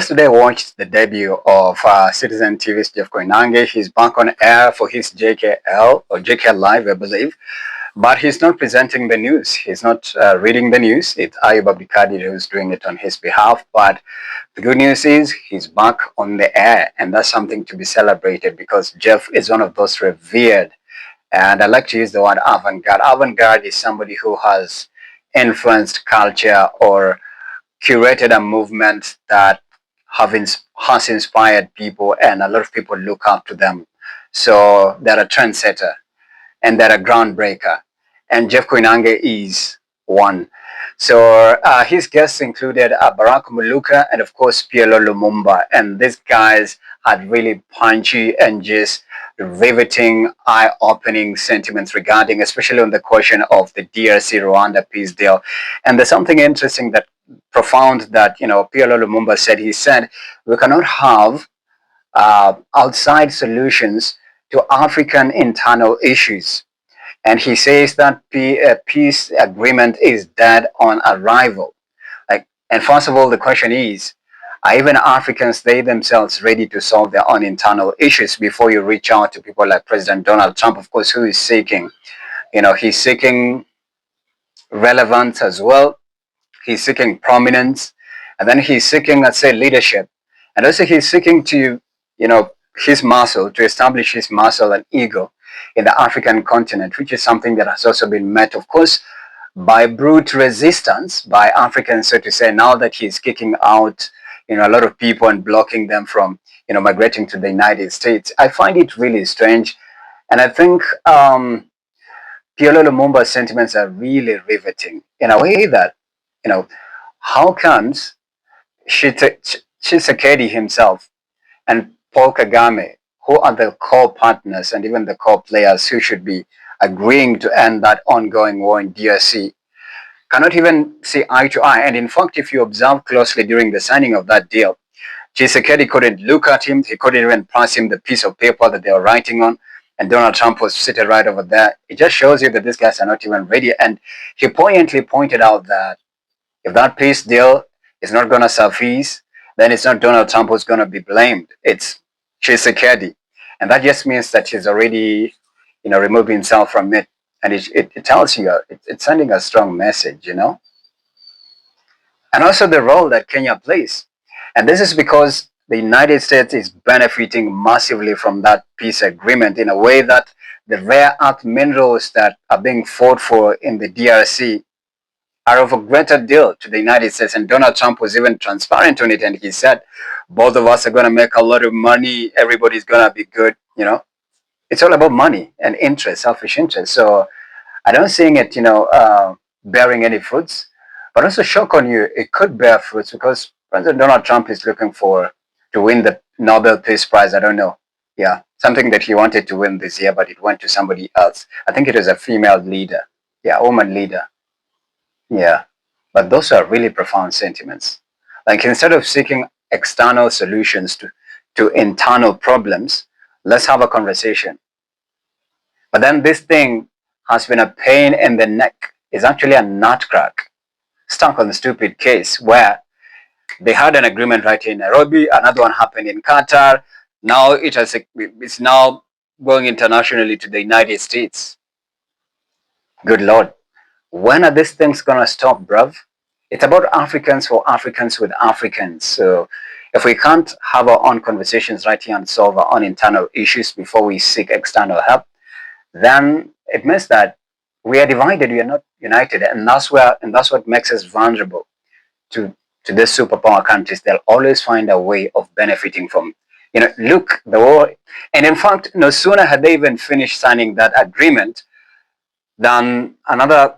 Yesterday, I watched the debut of Citizen TV's Jeff Koinange. He's back on air for his JKL or JKL Live, I believe. But he's not presenting the news. He's not reading the news. It's Ayub Abdikadir who's doing it on his behalf. But the good news is he's back on the air. And that's something to be celebrated because Jeff is one of those revered. And I like to use the word avant-garde. Avant-garde is somebody who has influenced culture or curated a movement that has inspired people, and a lot of people look up to them. So they're a trendsetter and they're a groundbreaker. And Jeff Koinange is one. So his guests included Barack Muluka and of course PLO Lumumba. And these guys had really punchy and just riveting, eye-opening sentiments regarding, especially on the question of the DRC-Rwanda peace deal. And there's something interesting that profound that PLO Lumumba said. He said we cannot have outside solutions to African internal issues, and he says that peace agreement is dead on arrival. And first of all, the question is, are even Africans, they themselves, ready to solve their own internal issues before you reach out to people like President Donald Trump, of course, who is seeking, he's seeking relevance as well. He's seeking prominence, and then he's seeking, let's say, leadership. And also he's seeking to, his muscle, to establish his muscle and ego in the African continent, which is something that has also been met, of course, by brute resistance by Africans, so to say, now that he's kicking out, a lot of people and blocking them from, migrating to the United States. I find it really strange. And I think PLO Lumumba's sentiments are really riveting in a way that, how comes Tshisekedi himself and Paul Kagame, who are the core partners and even the core players who should be agreeing to end that ongoing war in DRC, cannot even see eye to eye. And in fact, if you observe closely during the signing of that deal, Tshisekedi couldn't look at him. He couldn't even pass him the piece of paper that they were writing on. And Donald Trump was seated right over there. It just shows you that these guys are not even ready. And he poignantly pointed out that if that peace deal is not going to suffice, then it's not Donald Trump who's going to be blamed. It's Tshisekedi. And that just means that he's already, removed himself from it. And it tells you, it's sending a strong message, And also the role that Kenya plays. And this is because the United States is benefiting massively from that peace agreement in a way that the rare earth minerals that are being fought for in the DRC are of a greater deal to the United States. And Donald Trump was even transparent on it. And he said, both of us are going to make a lot of money. Everybody's going to be good. It's all about money and interest, selfish interest. So I don't see it, bearing any fruits. But also shock on you, it could bear fruits because President Donald Trump is looking to win the Nobel Peace Prize. I don't know. Yeah, something that he wanted to win this year, but it went to somebody else. I think it was a female leader. Yeah, a woman leader. Yeah, but those are really profound sentiments. Like instead of seeking external solutions to internal problems, let's have a conversation. But then this thing has been a pain in the neck. It's actually a nutcrack stuck on the stupid case where they had an agreement right in Nairobi, another one happened in Qatar. Now it's now going internationally to the United States. Good Lord. When are these things gonna stop, bruv? It's about Africans for Africans with Africans. So if we can't have our own conversations right here and solve our own internal issues before we seek external help, then it means that we are divided, we are not united. And that's what makes us vulnerable to these superpower countries. They'll always find a way of benefiting from, look, the war. And in fact, no sooner had they even finished signing that agreement than another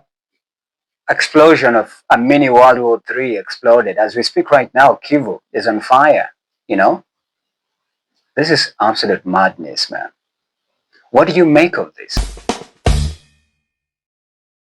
explosion of a mini World War III exploded. As we speak right now, Kivu is on fire, This is absolute madness, man. What do you make of this?